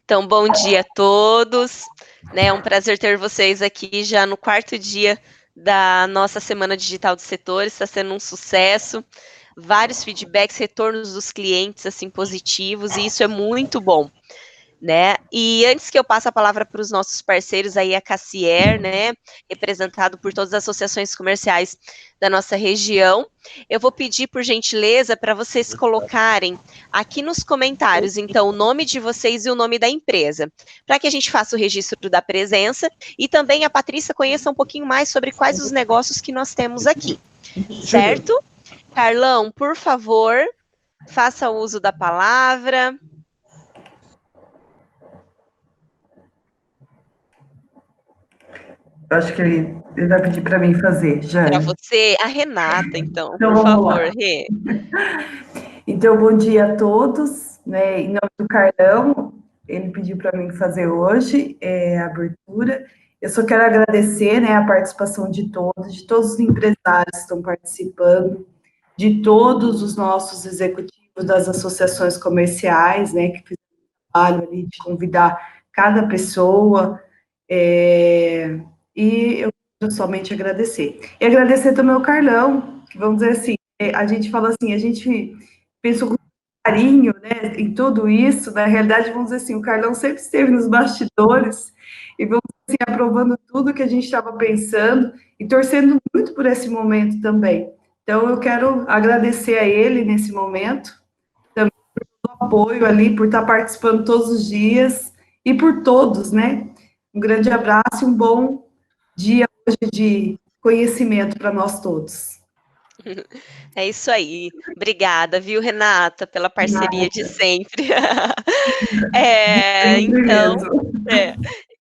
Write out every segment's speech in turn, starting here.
Então, bom dia a todos, né? É um prazer ter vocês aqui já no quarto dia da nossa Semana Digital do Setor, está sendo um sucesso, vários feedbacks, retornos dos clientes, assim, positivos, e isso é muito bom, né? E antes que eu passe a palavra para os nossos parceiros aí, a Cassier, né, representado por todas as associações comerciais da nossa região, eu vou pedir, por gentileza, para vocês colocarem aqui nos comentários, então, o nome de vocês e o nome da empresa, para que a gente faça o registro da presença e também a Patrícia conheça um pouquinho mais sobre quais os negócios que nós temos aqui, certo? Carlão, por favor, faça uso da palavra. Eu acho que ele vai pedir para mim fazer, Para Jane. você, a Renata, então, Então por vamos favor, lá. Rê. Então, bom dia a todos, né? Em nome do Carlão, ele pediu para mim fazer hoje a abertura. Eu só quero agradecer, né, a participação de todos os empresários que estão participando, de todos os nossos executivos das associações comerciais, né, que fizeram o trabalho ali de convidar cada pessoa. E eu quero somente agradecer. E agradecer também ao Carlão, que vamos dizer assim, a gente fala assim, a gente pensou com carinho, né, em tudo isso, na realidade, vamos dizer assim, o Carlão sempre esteve nos bastidores e vamos dizer assim, aprovando tudo que a gente estava pensando e torcendo muito por esse momento também. Então, eu quero agradecer a ele nesse momento, também pelo apoio ali, por estar participando todos os dias e por todos, né? Um grande abraço e um bom dia hoje de conhecimento para nós todos. É isso aí. Obrigada, viu, Renata, pela parceria de sempre. Sempre Então, mesmo. é,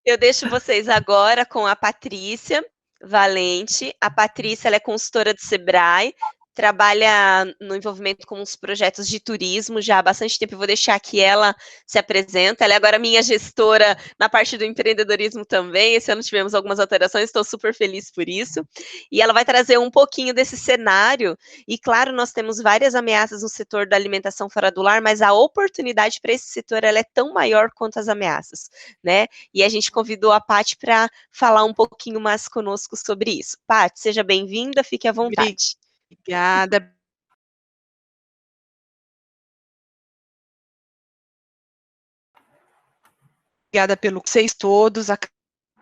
eu deixo vocês agora com a Patrícia Valente. A Patrícia, ela é consultora do Sebrae, trabalha no envolvimento com os projetos de turismo já há bastante tempo. Eu vou deixar que ela se apresenta. Ela é agora minha gestora na parte do empreendedorismo também. Esse ano tivemos algumas alterações, estou super feliz por isso. E ela vai trazer um pouquinho desse cenário. E claro, nós temos várias ameaças no setor da alimentação fora do lar, mas a oportunidade para esse setor ela é tão maior quanto as ameaças, né? E a gente convidou a Paty para falar um pouquinho mais conosco sobre isso. Paty, seja bem-vinda, fique à vontade. Obrigada. Obrigada pelo vocês todos, a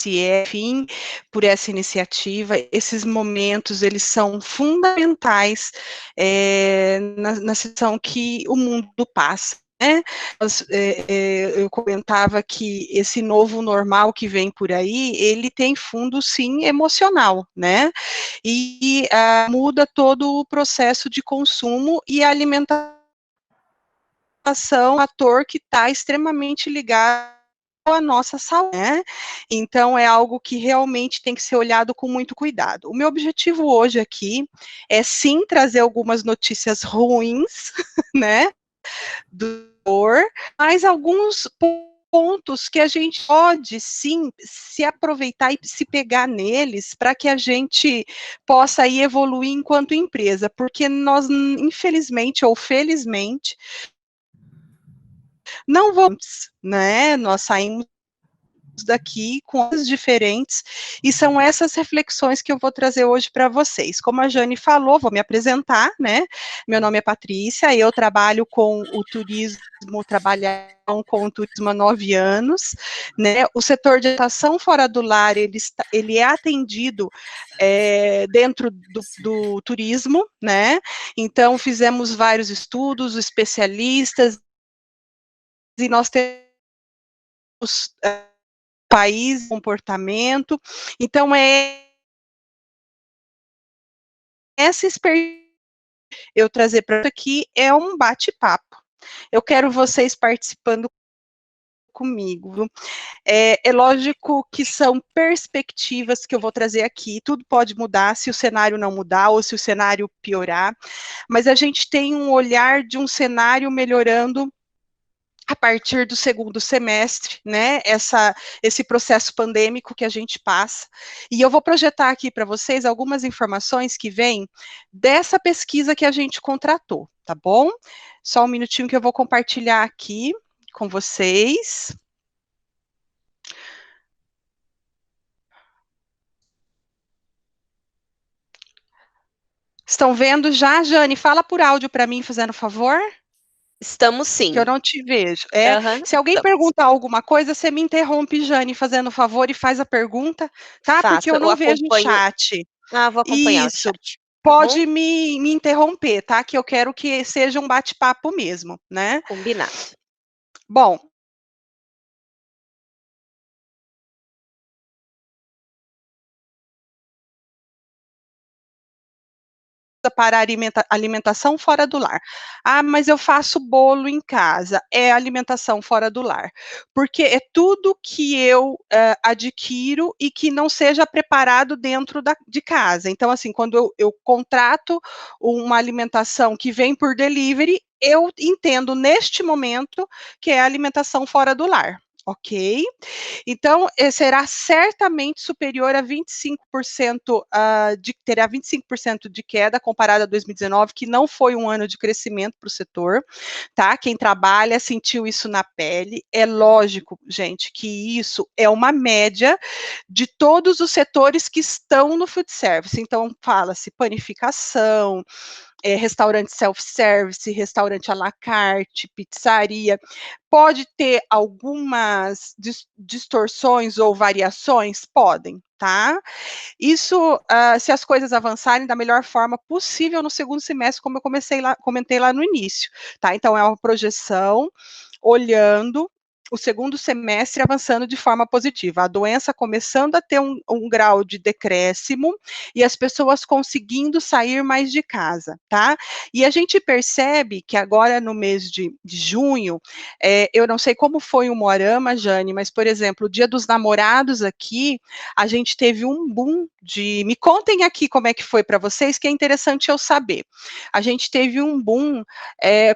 enfim, por essa iniciativa. Esses momentos, eles são fundamentais na situação que o mundo passa. Né? Eu comentava que esse novo normal que vem por aí, ele tem fundo, sim, emocional, né? E muda todo o processo de consumo e alimentação, um ator que está extremamente ligado à nossa saúde, né? Então, é algo que realmente tem que ser olhado com muito cuidado. O meu objetivo hoje aqui é, sim, trazer algumas notícias ruins, né, do setor, mas alguns pontos que a gente pode, sim, se aproveitar e se pegar neles para que a gente possa aí evoluir enquanto empresa, porque nós, infelizmente ou felizmente, não vamos, né? Nós saímos daqui com coisas diferentes, e são essas reflexões que eu vou trazer hoje para vocês. Como a Jane falou, vou me apresentar, né? Meu nome é Patrícia, eu trabalho com o turismo, com o turismo há 9 anos, né? O setor de alimentação fora do lar, ele é atendido dentro do turismo, né? Então, fizemos vários estudos, especialistas, e nós temos país, comportamento. Então, essa experiência eu trazer para aqui é um bate-papo. Eu quero vocês participando comigo. É lógico que são perspectivas que eu vou trazer aqui, tudo pode mudar se o cenário não mudar ou se o cenário piorar, mas a gente tem um olhar de um cenário melhorando a partir do segundo semestre, né, esse processo pandêmico que a gente passa, e eu vou projetar aqui para vocês algumas informações que vêm dessa pesquisa que a gente contratou, tá bom? Só um minutinho que eu vou compartilhar aqui com vocês. estão vendo já? Jane, fala por áudio para mim, fazendo favor. Estamos sim. Que eu não te vejo. Se alguém estamos. perguntar alguma coisa, você me interrompe, Jane, fazendo favor e faz a pergunta, tá? Faço, Porque eu não vejo o chat. vou acompanhar o Isso. chat. Pode me interromper, tá? Que eu quero que seja um bate-papo mesmo, né? Combinado. Bom, para alimentação fora do lar. Ah, mas eu faço bolo em casa. É alimentação fora do lar. Porque é tudo que eu adquiro e que não seja preparado dentro de casa. Então, assim, quando eu contrato uma alimentação que vem por delivery, eu entendo neste momento que é alimentação fora do lar. Ok? Então, será certamente superior a 25%, terá 25% de queda comparado a 2019, que não foi um ano de crescimento para o setor, tá? Quem trabalha sentiu isso na pele. É lógico, gente, que isso é uma média de todos os setores que estão no food service. Então, fala-se panificação, restaurante self-service, restaurante à la carte, pizzaria, pode ter algumas distorções ou variações? Podem, tá? Isso, se as coisas avançarem da melhor forma possível no segundo semestre, como eu comentei lá no início, tá? Então, é uma projeção olhando o segundo semestre avançando de forma positiva, a doença começando a ter um grau de decréscimo e as pessoas conseguindo sair mais de casa, tá? E a gente percebe que agora no mês de junho, eu não sei como foi o Moarama, Jane, mas, por exemplo, o Dia dos Namorados aqui, a gente teve um boom me contem aqui como é que foi para vocês, que é interessante eu saber. A gente teve um boom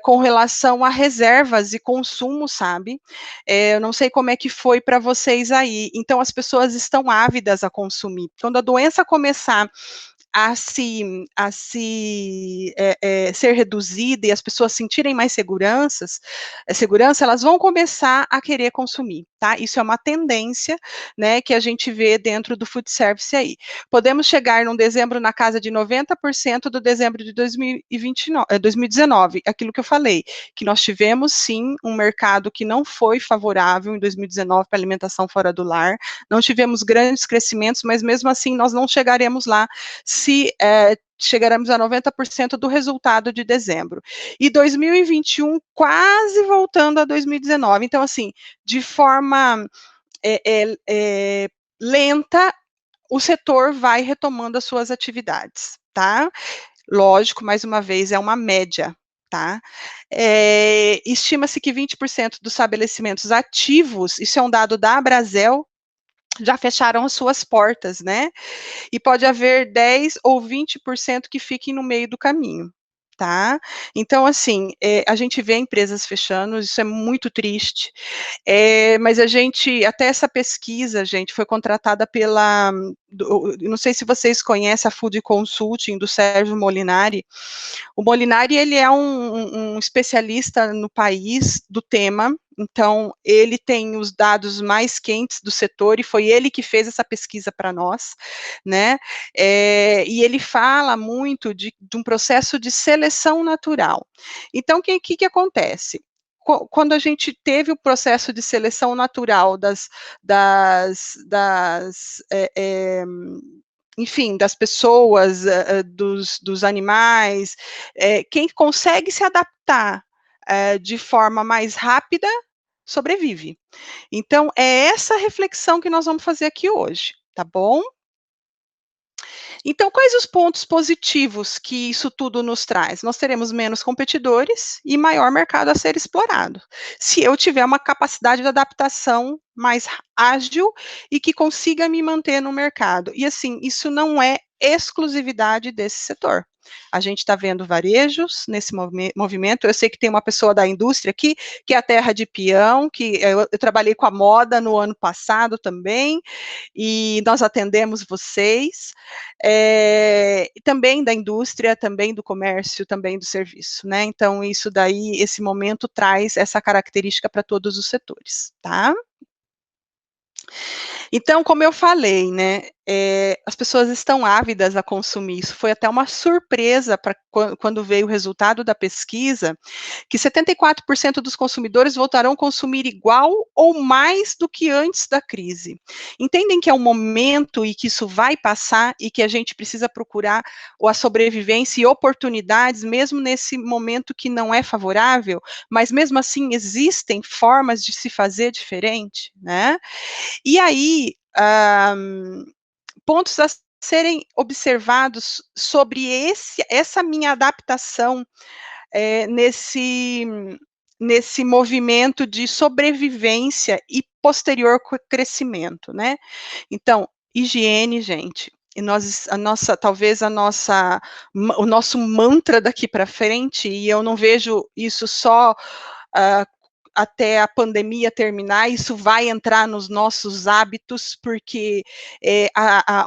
com relação a reservas e consumo, sabe? Eu não sei como é que foi para vocês aí. Então, as pessoas estão ávidas a consumir. Quando a doença começar a ser reduzida e as pessoas sentirem mais segurança, elas vão começar a querer consumir, tá? Isso é uma tendência, né, que a gente vê dentro do food service aí. Podemos chegar num dezembro na casa de 90% do dezembro de 2019, aquilo que eu falei, que nós tivemos, sim, um mercado que não foi favorável em 2019 para alimentação fora do lar, não tivemos grandes crescimentos, mas mesmo assim nós não chegaremos lá se chegaremos a 90% do resultado de dezembro. E 2021 quase voltando a 2019. Então, assim, de forma lenta, o setor vai retomando as suas atividades, tá? Lógico, mais uma vez, é uma média, tá? Estima-se que 20% dos estabelecimentos ativos, isso é um dado da Abrazel, já fecharam as suas portas, né? E pode haver 10 ou 20% que fiquem no meio do caminho, tá? Então, assim, a gente vê empresas fechando, isso é muito triste, mas até essa pesquisa, gente, foi contratada não sei se vocês conhecem a Food Consulting, do Sérgio Molinari. O Molinari, ele é um especialista no país do tema, então ele tem os dados mais quentes do setor e foi ele que fez essa pesquisa para nós, né? E ele fala muito de um processo de seleção natural. Então, o que acontece? Quando a gente teve o processo de seleção natural enfim, das pessoas, dos animais, quem consegue se adaptar de forma mais rápida, sobrevive. Então, é essa reflexão que nós vamos fazer aqui hoje, tá bom? Então, quais os pontos positivos que isso tudo nos traz? Nós teremos menos competidores e maior mercado a ser explorado. Se eu tiver uma capacidade de adaptação mais ágil e que consiga me manter no mercado. E assim, isso não é exclusividade desse setor. A gente está vendo varejos nesse movimento. Eu sei que tem uma pessoa da indústria aqui, que é a terra de peão, que eu trabalhei com a moda no ano passado também, e nós atendemos vocês, também da indústria, também do comércio, também do serviço, né? Então, isso daí, esse momento traz essa característica para todos os setores, tá? Então, como eu falei, né, as pessoas estão ávidas a consumir. Isso foi até uma surpresa para quando veio o resultado da pesquisa, que 74% dos consumidores voltarão a consumir igual ou mais do que antes da crise. Entendem que é um momento e que isso vai passar e que a gente precisa procurar a sobrevivência e oportunidades, mesmo nesse momento que não é favorável, mas mesmo assim existem formas de se fazer diferente, né? E aí, pontos a serem observados sobre essa minha adaptação nesse movimento de sobrevivência e posterior crescimento, né? Então, higiene, gente. E o nosso mantra daqui para frente, e eu não vejo isso só até a pandemia terminar, isso vai entrar nos nossos hábitos, porque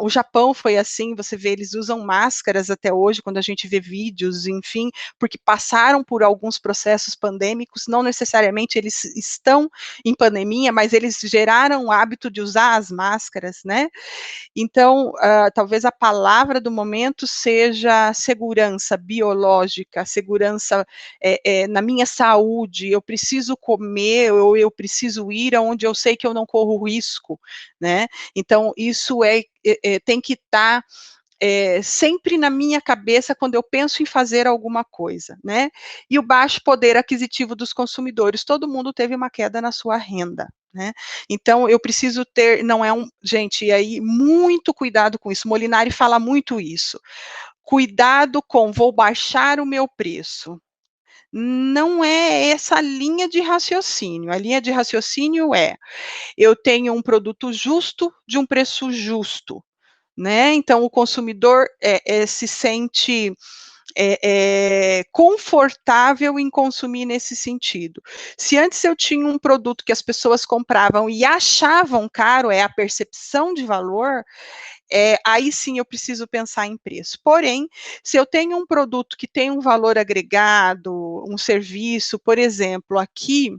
o Japão foi assim, você vê, eles usam máscaras até hoje, quando a gente vê vídeos, enfim, porque passaram por alguns processos pandêmicos, não necessariamente eles estão em pandemia, mas eles geraram o hábito de usar as máscaras, né? Então, talvez a palavra do momento seja segurança biológica, segurança na minha saúde, eu preciso comer, ou eu preciso ir aonde eu sei que eu não corro risco, né? Então, isso tem que estar sempre na minha cabeça quando eu penso em fazer alguma coisa, né? E o baixo poder aquisitivo dos consumidores, todo mundo teve uma queda na sua renda, né? Então, eu preciso ter, gente, e aí, muito cuidado com isso, Molinari fala muito isso, cuidado com, vou baixar o meu preço, não é essa a linha de raciocínio, a linha de raciocínio eu tenho um produto justo, de um preço justo, né? Então, o consumidor se sente confortável em consumir nesse sentido. Se antes eu tinha um produto que as pessoas compravam e achavam caro, a percepção de valor, aí sim eu preciso pensar em preço. Porém, se eu tenho um produto que tem um valor agregado, um serviço, por exemplo, aqui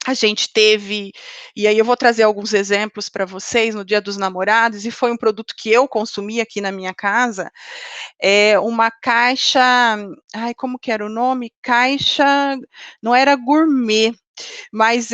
a gente teve, e aí eu vou trazer alguns exemplos para vocês, no Dia dos Namorados, e foi um produto que eu consumi aqui na minha casa, uma caixa, como que era o nome? Caixa, não era gourmet, mas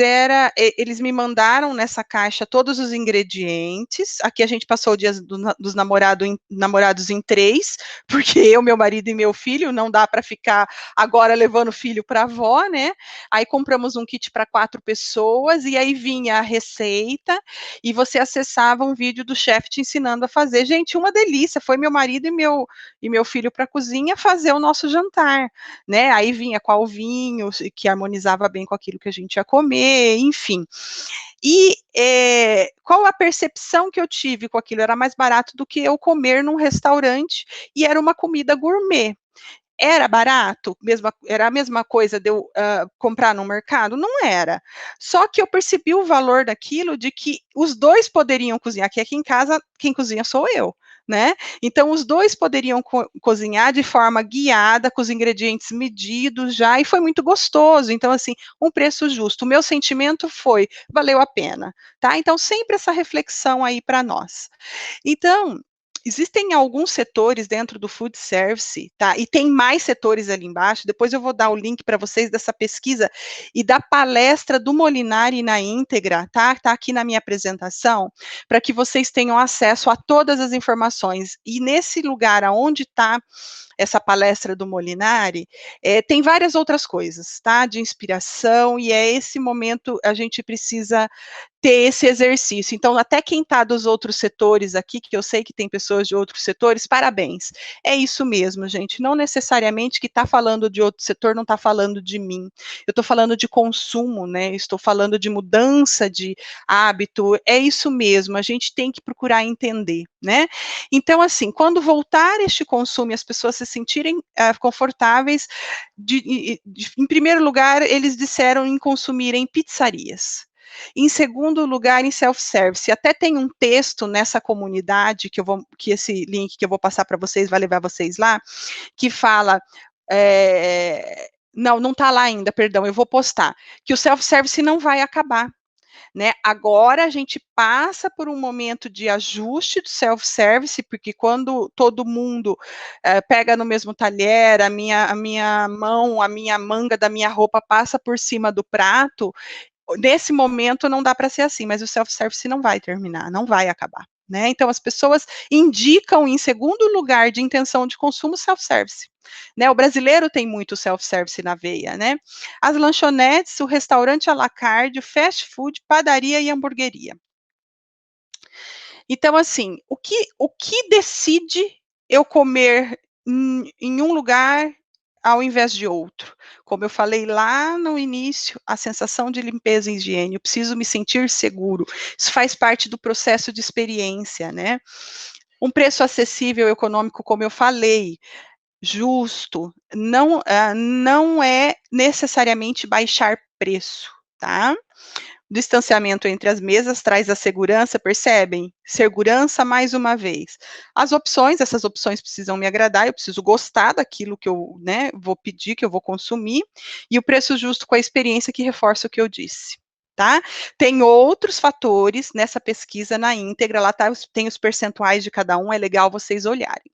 eles me mandaram nessa caixa todos os ingredientes. Aqui a gente passou o dia dos namorados em 3, porque eu, meu marido e meu filho, não dá para ficar agora levando o filho para a avó, né? Aí compramos um kit para 4 pessoas, e aí vinha a receita, e você acessava um vídeo do chefe te ensinando a fazer. Gente, uma delícia, foi meu marido e meu filho para a cozinha fazer o nosso jantar, né? Aí vinha qual vinho, que harmonizava bem com aquilo que a gente ia comer, enfim. E qual a percepção que eu tive com aquilo? Era mais barato do que eu comer num restaurante, e era uma comida gourmet. Era barato? Era a mesma coisa de eu comprar no mercado? Não era. Só que eu percebi o valor daquilo, de que os dois poderiam cozinhar, que aqui em casa quem cozinha sou eu, né? Então os dois poderiam cozinhar de forma guiada, com os ingredientes medidos já, e foi muito gostoso. Então, assim, um preço justo. O meu sentimento foi, valeu a pena, tá? Então, sempre essa reflexão aí para nós. Então, existem alguns setores dentro do food service, tá? E tem mais setores ali embaixo. Depois eu vou dar o link para vocês dessa pesquisa e da palestra do Molinari na íntegra, tá? Tá aqui na minha apresentação, para que vocês tenham acesso a todas as informações. E nesse lugar aonde está essa palestra do Molinari, tem várias outras coisas, tá? De inspiração, e esse momento a gente precisa ter esse exercício. Então, até quem está dos outros setores aqui, que eu sei que tem pessoas de outros setores, parabéns. É isso mesmo, gente. Não necessariamente que está falando de outro setor não está falando de mim. Eu estou falando de consumo, né? Estou falando de mudança de hábito. É isso mesmo. A gente tem que procurar entender, né? Então, assim, quando voltar este consumo e as pessoas se sentirem confortáveis, em primeiro lugar, eles disseram em consumir em pizzarias. Em segundo lugar, em self-service. Até tem um texto nessa comunidade, que esse link que eu vou passar para vocês vai levar vocês lá, que fala, não está lá ainda, perdão, eu vou postar, que o self-service não vai acabar. né? Agora a gente passa por um momento de ajuste do self-service, porque quando todo mundo pega no mesmo talher, a minha mão, a minha manga da minha roupa passa por cima do prato, nesse momento não dá para ser assim, mas o self-service não vai terminar, não vai acabar. Né? Então, as pessoas indicam, em segundo lugar de intenção de consumo, self-service. Né? O brasileiro tem muito self-service na veia. Né? As lanchonetes, o restaurante à la carte, o fast food, padaria e hamburgueria. Então, assim, o que decide eu comer em um lugar ao invés de outro? Como eu falei lá no início, a sensação de limpeza e higiene, eu preciso me sentir seguro. Isso faz parte do processo de experiência, né? Um preço acessível, econômico, como eu falei, justo, não é necessariamente baixar preço, tá? Distanciamento entre as mesas traz a segurança, percebem? Segurança mais uma vez. Essas opções precisam me agradar, eu preciso gostar daquilo que eu, né, vou pedir, que eu vou consumir, e o preço justo com a experiência que reforça o que eu disse. Tá? Tem outros fatores nessa pesquisa na íntegra, lá tem os percentuais de cada um, é legal vocês olharem.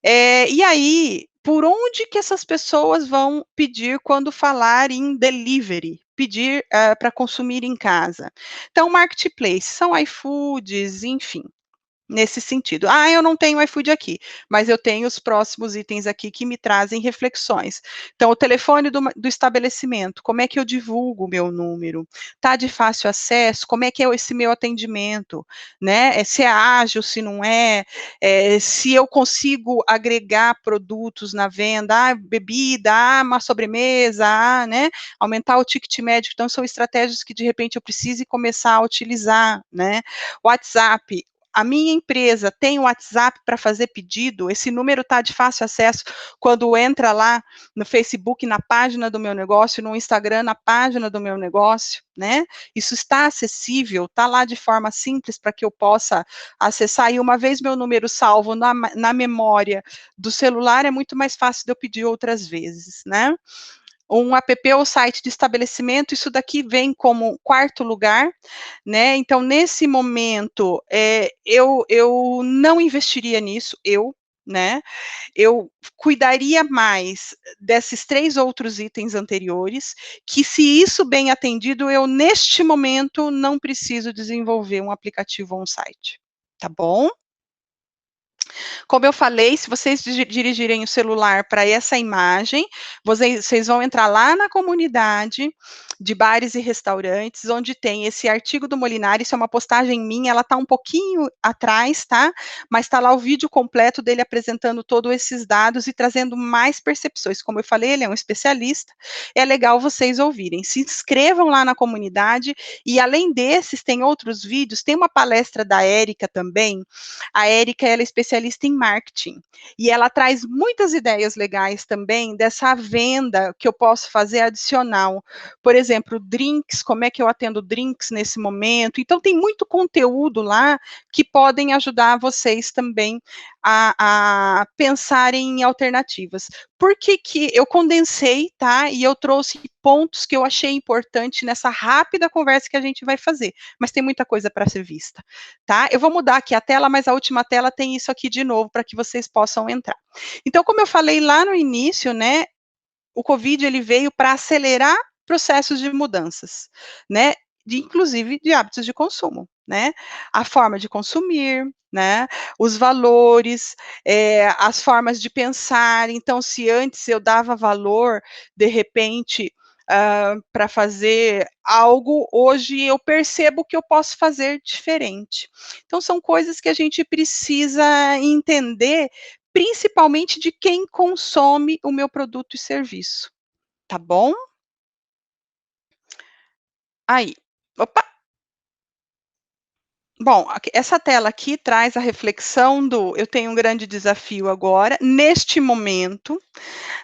E aí, por onde que essas pessoas vão pedir quando falar em delivery? Pedir para consumir em casa. Então, marketplace, são iFoods, enfim, nesse sentido. Eu não tenho iFood aqui, mas eu tenho os próximos itens aqui que me trazem reflexões. Então, o telefone do estabelecimento, como é que eu divulgo o meu número? Tá de fácil acesso? Como é que é esse meu atendimento? Né? Se é ágil, se não é, se eu consigo agregar produtos na venda, bebida, uma sobremesa, né? Aumentar o ticket médio. Então, são estratégias que, de repente, eu precise começar a utilizar, né? WhatsApp, a minha empresa tem um WhatsApp para fazer pedido, esse número está de fácil acesso quando entra lá no Facebook, na página do meu negócio, no Instagram, na página do meu negócio, né? Isso está acessível, está lá de forma simples para que eu possa acessar, e uma vez meu número salvo na memória do celular, é muito mais fácil de eu pedir outras vezes, né? Um app ou site de estabelecimento, isso daqui vem como quarto lugar, né? Então, nesse momento, eu não investiria nisso, né? Eu cuidaria mais desses 3 outros itens anteriores, que se isso bem atendido, eu, neste momento, não preciso desenvolver um aplicativo ou um site, tá bom? Como eu falei, se vocês dirigirem o celular para essa imagem, vocês vão entrar lá na comunidade de bares e restaurantes, onde tem esse artigo do Molinari, isso é uma postagem minha, ela está um pouquinho atrás, tá? Mas está lá o vídeo completo dele apresentando todos esses dados e trazendo mais percepções. Como eu falei, ele é um especialista, é legal vocês ouvirem. Se inscrevam lá na comunidade, e além desses, tem outros vídeos, tem uma palestra da Érica também. A Érica, ela é especialista em marketing, e ela traz muitas ideias legais também dessa venda que eu posso fazer adicional. Por exemplo, drinks, como é que eu atendo drinks nesse momento? Então, tem muito conteúdo lá que podem ajudar vocês também a pensarem em alternativas. Por que que eu condensei, tá? E eu trouxe pontos que eu achei importante nessa rápida conversa que a gente vai fazer, mas tem muita coisa para ser vista, tá? Eu vou mudar aqui a tela, mas a última tela tem isso aqui de novo para que vocês possam entrar. Então, como eu falei lá no início, né, o Covid ele veio para acelerar processos de mudanças, né, inclusive de hábitos de consumo, né, a forma de consumir, né, os valores, as formas de pensar. Então, se antes eu dava valor, de repente, para fazer algo, hoje eu percebo que eu posso fazer diferente. Então, são coisas que a gente precisa entender, principalmente de quem consome o meu produto e serviço, tá bom? Aí, opa! Bom, essa tela aqui traz a reflexão eu tenho um grande desafio agora, neste momento,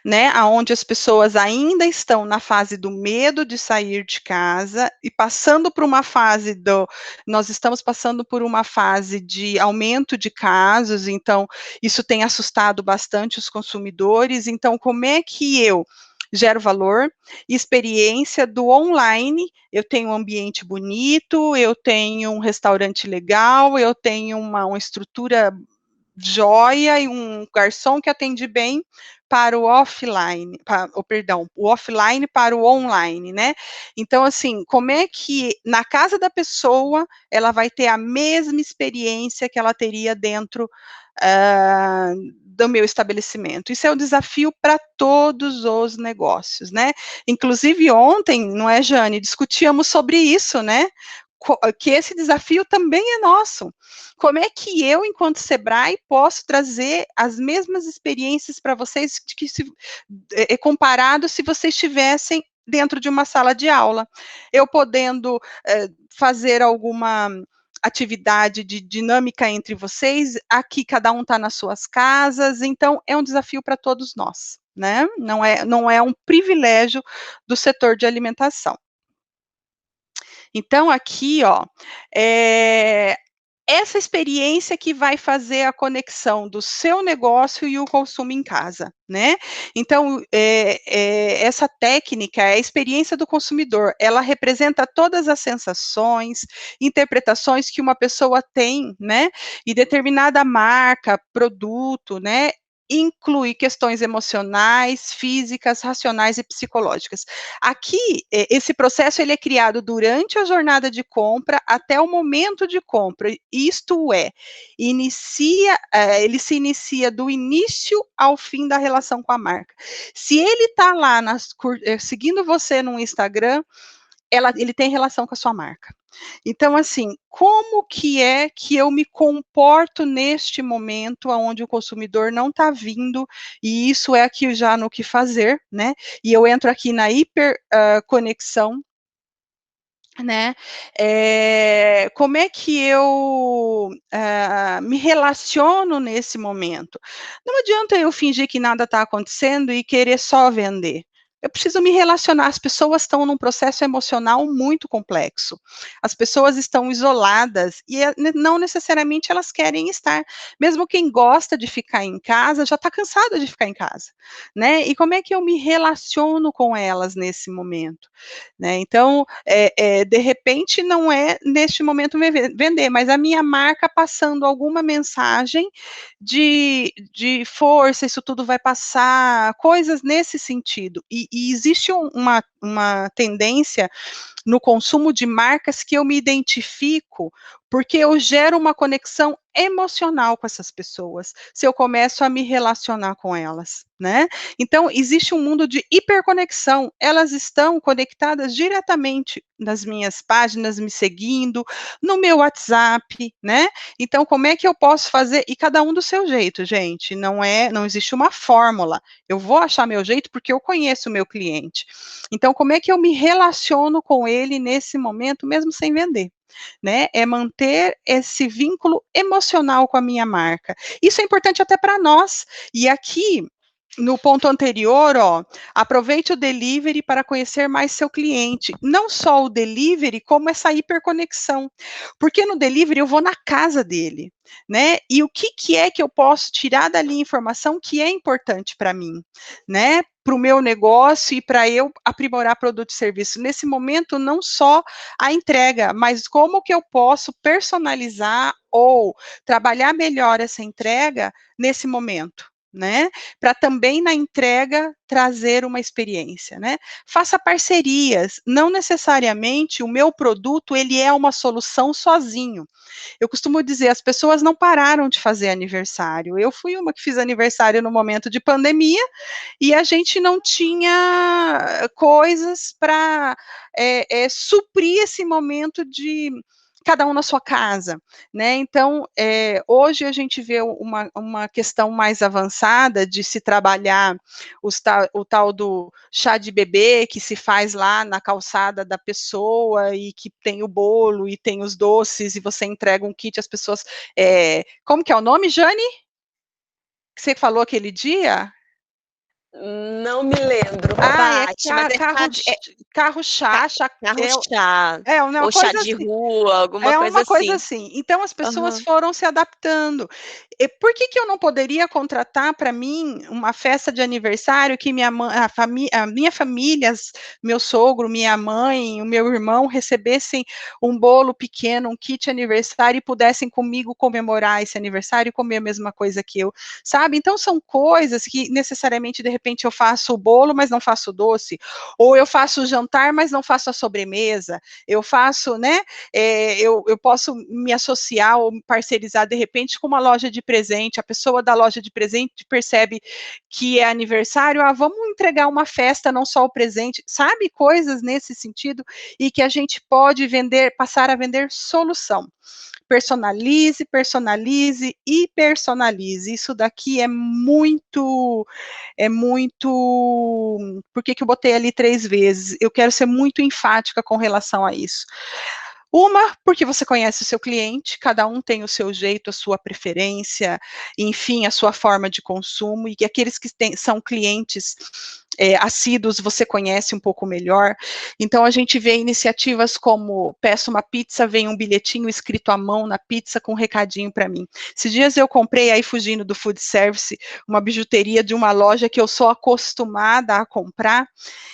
né, aonde as pessoas ainda estão na fase do medo de sair de casa e passando por uma fase nós estamos passando por uma fase de aumento de casos, então isso tem assustado bastante os consumidores. Então, como é que eu gero valor, experiência do online, eu tenho um ambiente bonito, eu tenho um restaurante legal, eu tenho uma estrutura joia e um garçom que atende bem para o offline, o offline para o online, né? Então, assim, como é que na casa da pessoa ela vai ter a mesma experiência que ela teria dentro do meu estabelecimento? Isso é um desafio para todos os negócios, né? Inclusive ontem, não é, Jane, discutíamos sobre isso, né? Que esse desafio também é nosso. Como é que eu, enquanto Sebrae, posso trazer as mesmas experiências para vocês que comparado se vocês estivessem dentro de uma sala de aula? Eu podendo fazer alguma atividade de dinâmica entre vocês, aqui cada um está nas suas casas, então é um desafio para todos nós, né? Não é um privilégio do setor de alimentação. Então, aqui, ó, essa experiência que vai fazer a conexão do seu negócio e o consumo em casa, né? Então, essa técnica, a experiência do consumidor, ela representa todas as sensações, interpretações que uma pessoa tem, né? E determinada marca, produto, né? Inclui questões emocionais, físicas, racionais e psicológicas. Aqui, esse processo ele é criado durante a jornada de compra até o momento de compra, isto é, ele se inicia do início ao fim da relação com a marca. Se ele está lá seguindo você no Instagram, ele tem relação com a sua marca. Então, assim, como que é que eu me comporto neste momento onde o consumidor não está vindo, e isso é aqui já no que fazer, né? E eu entro aqui na hiperconexão, né? Como é que eu me relaciono nesse momento? Não adianta eu fingir que nada está acontecendo e querer só vender. Eu preciso me relacionar. As pessoas estão num processo emocional muito complexo. As pessoas estão isoladas e não necessariamente elas querem estar. Mesmo quem gosta de ficar em casa já está cansada de ficar em casa, né? E como é que eu me relaciono com elas nesse momento? Né? Então, de repente, não é neste momento vender, mas a minha marca passando alguma mensagem de força, isso tudo vai passar, coisas nesse sentido. E existe uma tendência no consumo de marcas que eu me identifico, porque eu gero uma conexão emocional com essas pessoas, se eu começo a me relacionar com elas, né? Então, existe um mundo de hiperconexão, elas estão conectadas diretamente nas minhas páginas, me seguindo, no meu WhatsApp, né? Então, como é que eu posso fazer? E cada um do seu jeito, gente, não existe uma fórmula, eu vou achar meu jeito porque eu conheço o meu cliente. Então, como é que eu me relaciono com ele nesse momento, mesmo sem vender? Né, é manter esse vínculo emocional com a minha marca. Isso é importante até para nós. E aqui, no ponto anterior, ó, aproveite o delivery para conhecer mais seu cliente. Não só o delivery, como essa hiperconexão. Porque no delivery eu vou na casa dele, né? E o que é que eu posso tirar dali informação que é importante para mim, né? Para o meu negócio e para eu aprimorar produto e serviço. Nesse momento, não só a entrega, mas como que eu posso personalizar ou trabalhar melhor essa entrega nesse momento, né? Para também na entrega trazer uma experiência, né? Faça parcerias, não necessariamente o meu produto ele é uma solução sozinho. Eu costumo dizer, as pessoas não pararam de fazer aniversário. Eu fui uma que fiz aniversário no momento de pandemia e a gente não tinha coisas para suprir esse momento de cada um na sua casa, né? Então, hoje a gente vê uma questão mais avançada de se trabalhar o tal do chá de bebê que se faz lá na calçada da pessoa e que tem o bolo e tem os doces e você entrega um kit às pessoas. Como que é o nome, Jane? Que você falou aquele dia? Não me lembro, Ah, Paty, mas é carro chá, carro chá, é uma ou chá coisa de assim. rua, alguma É coisa uma coisa assim. assim. Então, as pessoas Aham. foram se adaptando. E por que eu não poderia contratar para mim uma festa de aniversário que a minha família, meu sogro, minha mãe, o meu irmão recebessem um bolo pequeno, um kit aniversário e pudessem comigo comemorar esse aniversário e comer a mesma coisa que eu, sabe? Então, são coisas que necessariamente, de repente, eu faço o bolo, mas não faço o doce, ou eu faço o jantar, mas não faço a sobremesa, eu faço, né? Eu posso me associar ou parcerizar, de repente, com uma loja de presente, a pessoa da loja de presente percebe que é aniversário, vamos entregar uma festa, não só o presente, sabe? Coisas nesse sentido, e que a gente pode passar a vender solução. Personalize, personalize e personalize. Isso daqui é muito, por que eu botei ali 3 vezes? Eu quero ser muito enfática com relação a isso. Uma, porque você conhece o seu cliente, cada um tem o seu jeito, a sua preferência, enfim, a sua forma de consumo, e que aqueles que são clientes assíduos você conhece um pouco melhor. Então, a gente vê iniciativas como peço uma pizza, vem um bilhetinho escrito à mão na pizza com um recadinho para mim. Esses dias eu comprei, aí fugindo do food service, uma bijuteria de uma loja que eu sou acostumada a comprar,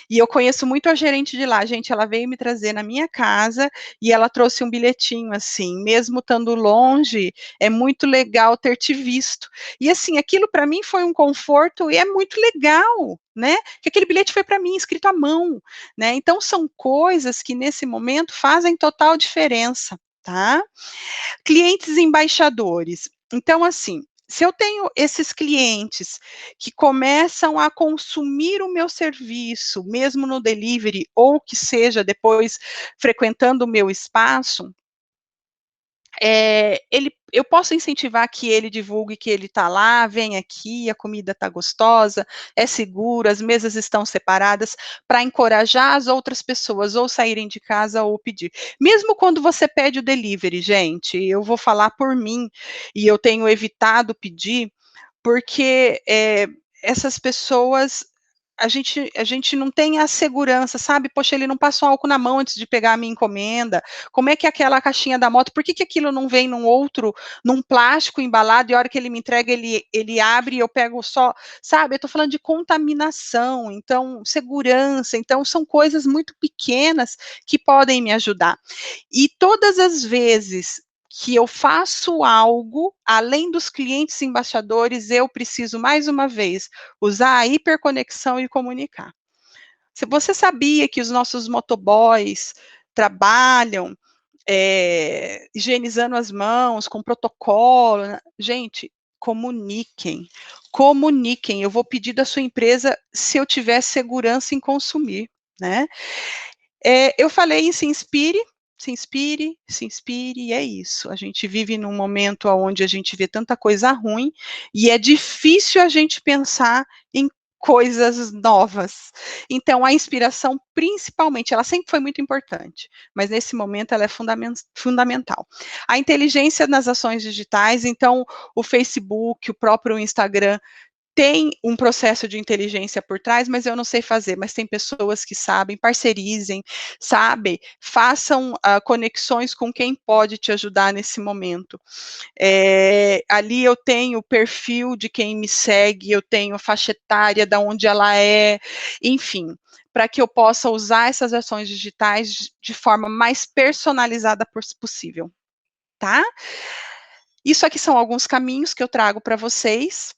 e eu conheço muito a gerente de lá, gente, ela veio me trazer na minha casa, e ela trouxe um bilhetinho, assim, mesmo estando longe, é muito legal ter te visto. E assim, aquilo para mim foi um conforto e é muito legal, né? Que aquele bilhete foi para mim, escrito à mão, né? Então são coisas que nesse momento fazem total diferença, tá? Clientes embaixadores. Então, assim, se eu tenho esses clientes que começam a consumir o meu serviço, mesmo no delivery, ou que seja depois frequentando o meu espaço, eu posso incentivar que ele divulgue que ele está lá, vem aqui, a comida está gostosa, é seguro, as mesas estão separadas, para encorajar as outras pessoas ou saírem de casa ou pedir. Mesmo quando você pede o delivery, gente, eu vou falar por mim, e eu tenho evitado pedir, porque essas pessoas a gente não tem a segurança, sabe? Poxa, ele não passou álcool na mão antes de pegar a minha encomenda. Como é que aquela caixinha da moto, por que aquilo não vem num plástico embalado, e a hora que ele me entrega, ele abre e eu pego só, sabe? Eu tô falando de contaminação, então, segurança, então, são coisas muito pequenas que podem me ajudar. E todas as vezes que eu faço algo, além dos clientes embaixadores, eu preciso, mais uma vez, usar a hiperconexão e comunicar. Se você sabia que os nossos motoboys trabalham higienizando as mãos, com protocolo, né? Gente, comuniquem, eu vou pedir da sua empresa se eu tiver segurança em consumir, né? Eu falei em se inspire, e é isso. A gente vive num momento onde a gente vê tanta coisa ruim, e é difícil a gente pensar em coisas novas. Então, a inspiração, principalmente, ela sempre foi muito importante, mas nesse momento ela é fundamental. A inteligência nas ações digitais, então, o Facebook, o próprio Instagram, tem um processo de inteligência por trás, mas eu não sei fazer, mas tem pessoas que sabem, parcerizem, sabe, façam conexões com quem pode te ajudar nesse momento. Ali eu tenho o perfil de quem me segue, eu tenho a faixa etária, de onde ela é, enfim, para que eu possa usar essas ações digitais de forma mais personalizada possível, tá? Isso aqui são alguns caminhos que eu trago para vocês,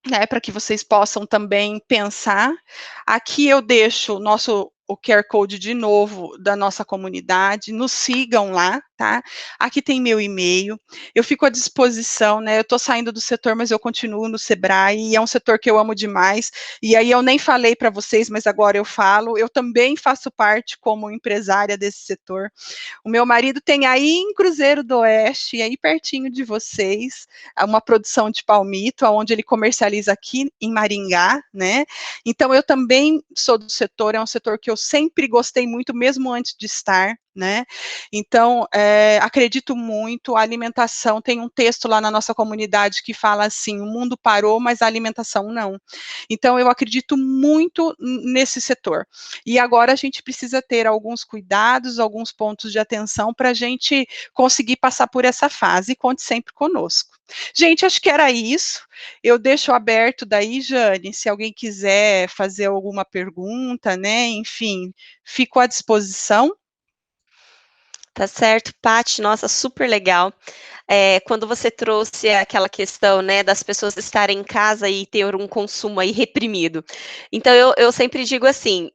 né, para que vocês possam também pensar. Aqui eu deixo o QR Code de novo da nossa comunidade, nos sigam lá, tá? Aqui tem meu e-mail, eu fico à disposição, né? Eu estou saindo do setor, mas eu continuo no Sebrae, e é um setor que eu amo demais, e aí eu nem falei para vocês, mas agora eu falo, eu também faço parte como empresária desse setor. O meu marido tem aí em Cruzeiro do Oeste, aí pertinho de vocês, uma produção de palmito, onde ele comercializa aqui em Maringá, né? Então, eu também sou do setor, é um setor que eu sempre gostei muito, mesmo antes de estar, né? Então, acredito muito, a alimentação, tem um texto lá na nossa comunidade que fala assim, o mundo parou, mas a alimentação não. Então, eu acredito muito nesse setor. E agora a gente precisa ter alguns cuidados, alguns pontos de atenção para a gente conseguir passar por essa fase, e conte sempre conosco. Gente, acho que era isso. Eu deixo aberto daí, Jane, se alguém quiser fazer alguma pergunta, né? Enfim, fico à disposição. Tá certo, Paty, nossa, super legal. Quando você trouxe aquela questão, né, das pessoas estarem em casa e ter um consumo aí reprimido. Então, eu sempre digo assim,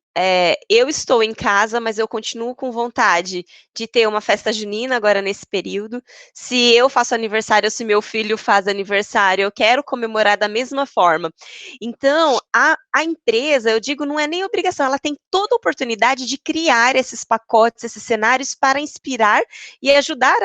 eu estou em casa, mas eu continuo com vontade de ter uma festa junina agora nesse período. Se eu faço aniversário, ou se meu filho faz aniversário, eu quero comemorar da mesma forma. Então, a empresa, eu digo, não é nem obrigação, ela tem toda a oportunidade de criar esses pacotes, esses cenários para inspirar e ajudar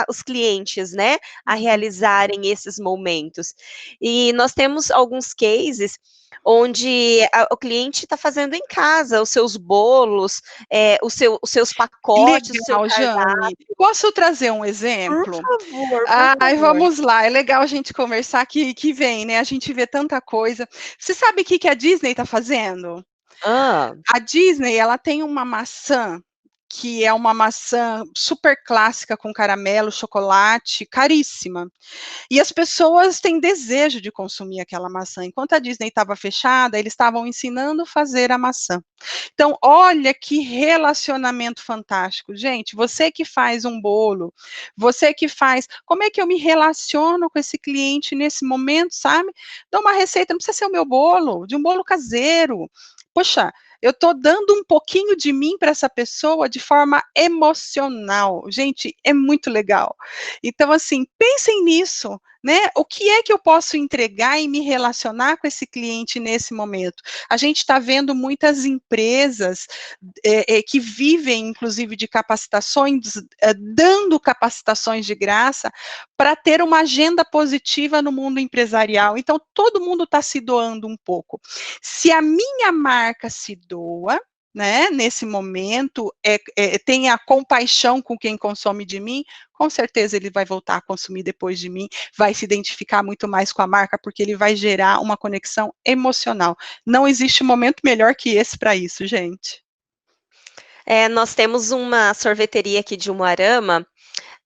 os clientes, né, a realizarem esses momentos. E nós temos alguns cases onde o cliente está fazendo em casa os seus bolos, os seus pacotes, o seu Legal, Jane. cardápio. Posso trazer um Por exemplo? favor, por Ai, favor. vamos lá, é legal a gente conversar que vem, né? A gente vê tanta coisa. Você sabe o que a Disney está fazendo? Ah, A Disney, ela tem uma maçã que é uma maçã super clássica com caramelo, chocolate, caríssima. E as pessoas têm desejo de consumir aquela maçã. Enquanto a Disney estava fechada, eles estavam ensinando a fazer a maçã. Então, olha que relacionamento fantástico. Gente, você que faz um bolo, você que faz, como é que eu me relaciono com esse cliente nesse momento, sabe? Dou uma receita, não precisa ser o meu bolo, de um bolo caseiro. Poxa, eu estou dando um pouquinho de mim para essa pessoa de forma emocional. Gente, é muito legal. Então, assim, pensem nisso, né? O que é que eu posso entregar e me relacionar com esse cliente nesse momento? A gente está vendo muitas empresas que vivem, inclusive, de capacitações, dando capacitações de graça para ter uma agenda positiva no mundo empresarial. Então, todo mundo está se doando um pouco. Se a minha marca se doa, né, nesse momento, tem a compaixão com quem consome de mim, com certeza ele vai voltar a consumir depois de mim, vai se identificar muito mais com a marca, porque ele vai gerar uma conexão emocional. Não existe momento melhor que esse para isso, gente. nós temos uma sorveteria aqui de Umuarama,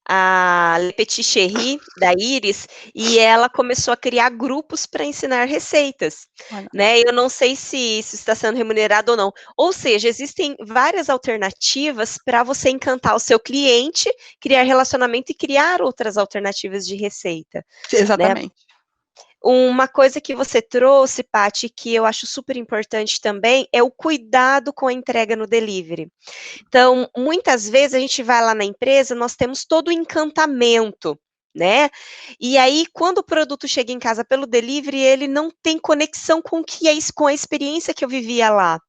a Le Petit Chéri, da Iris, e ela começou a criar grupos para ensinar receitas, Olha. né? Eu não sei se isso está sendo remunerado ou não. Ou seja, existem várias alternativas para você encantar o seu cliente, criar relacionamento e criar outras alternativas de receita, né? Exatamente. Uma coisa que você trouxe, Paty, que eu acho super importante também, é o cuidado com a entrega no delivery. Então, muitas vezes a gente vai lá na empresa, nós temos todo o encantamento, né? E aí, quando o produto chega em casa pelo delivery, ele não tem conexão com com a experiência que eu vivia lá.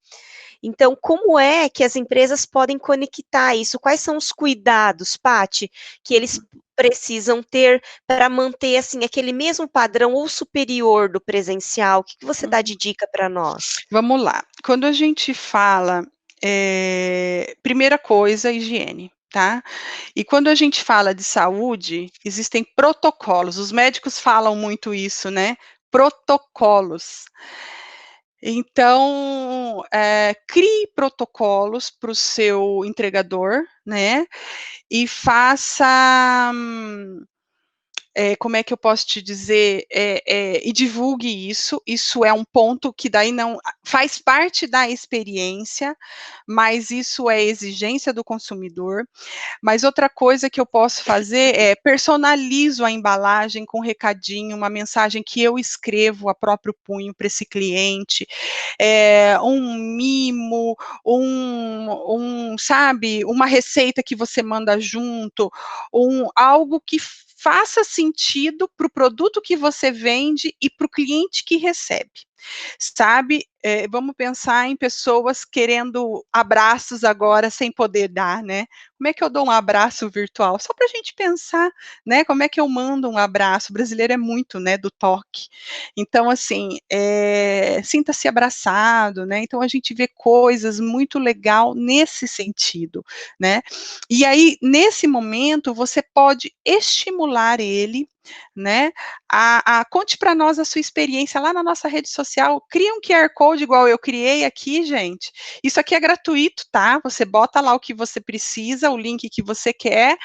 Então, como é que as empresas podem conectar isso? Quais são os cuidados, Paty, que eles precisam ter para manter assim aquele mesmo padrão ou superior do presencial? O que você dá de dica para nós? Vamos lá. Quando a gente fala, primeira coisa, higiene, tá? E quando a gente fala de saúde, existem protocolos. Os médicos falam muito isso, né? Protocolos. Então, crie protocolos para o seu entregador, né? E faça. Como é que eu posso te dizer? E divulgue isso. Isso é um ponto que daí não faz parte da experiência, mas isso é exigência do consumidor. Mas outra coisa que eu posso fazer é personalizo a embalagem com um recadinho, uma mensagem que eu escrevo a próprio punho para esse cliente, um mimo, sabe, uma receita que você manda junto, algo que faça sentido para o produto que você vende e para o cliente que recebe. sabe? Vamos pensar em pessoas querendo abraços agora sem poder dar, né? Como é que eu dou um abraço virtual? Só para a gente pensar, né? Como é que eu mando um abraço? O brasileiro é muito, né, do toque. Então, assim, sinta-se abraçado, né? Então, a gente vê coisas muito legal nesse sentido, né? E aí, nesse momento, você pode estimular ele, né? Conte para nós a sua experiência lá na nossa rede social, cria um QR Code igual eu criei aqui, gente. Isso aqui é gratuito, tá? Você bota lá o que você precisa, o link que você quer,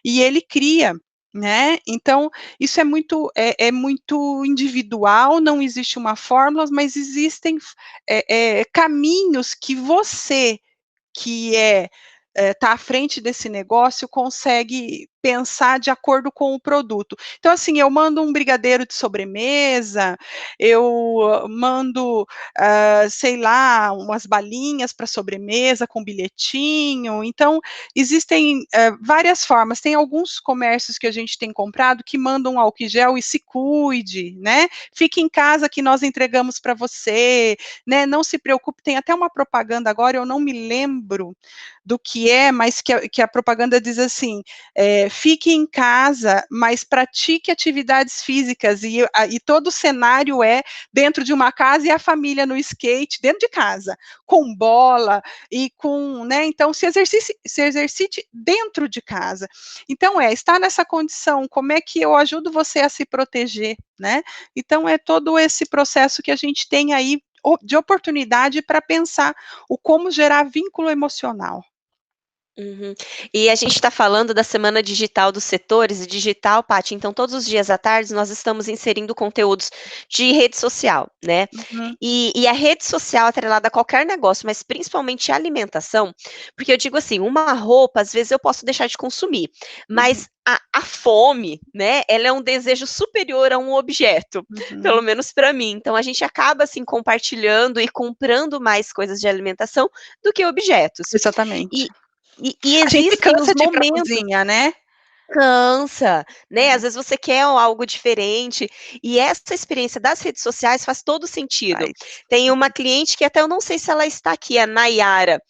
e ele cria. Né? Então, isso é muito individual, não existe uma fórmula, mas existem caminhos que você, que está à frente desse negócio, consegue pensar de acordo com o produto. Então, assim, eu mando um brigadeiro de sobremesa, eu mando, sei lá, umas balinhas para sobremesa com bilhetinho. Então, existem várias formas. Tem alguns comércios que a gente tem comprado que mandam álcool gel e se cuide, né? Fique em casa que nós entregamos para você, né? Não se preocupe, tem até uma propaganda agora, eu não me lembro do que mas que a propaganda diz assim, fique em casa, mas pratique atividades físicas, e todo o cenário é dentro de uma casa e a família no skate, dentro de casa, com bola e com, né, então se exercite dentro de casa. Então, estar nessa condição, como é que eu ajudo você a se proteger, né? Então, é todo esse processo que a gente tem aí de oportunidade para pensar o como gerar vínculo emocional. Uhum. E a gente está falando da Semana Digital dos Setores, e digital, Paty, então todos os dias à tarde nós estamos inserindo conteúdos de rede social, né? Uhum. E a rede social atrelada a qualquer negócio, mas principalmente a alimentação, porque eu digo assim, uma roupa, às vezes eu posso deixar de consumir, mas a fome, né, ela é um desejo superior a um objeto, pelo menos para mim. Então a gente acaba assim compartilhando e comprando mais coisas de alimentação do que objetos. Exatamente. E A gente existem cansa os de ir pra momentos. cozinha, né? Cansa, né, às vezes você quer algo diferente, e essa experiência das redes sociais faz todo sentido. Faz. Tem uma cliente que até eu não sei se ela está aqui, a Nayara,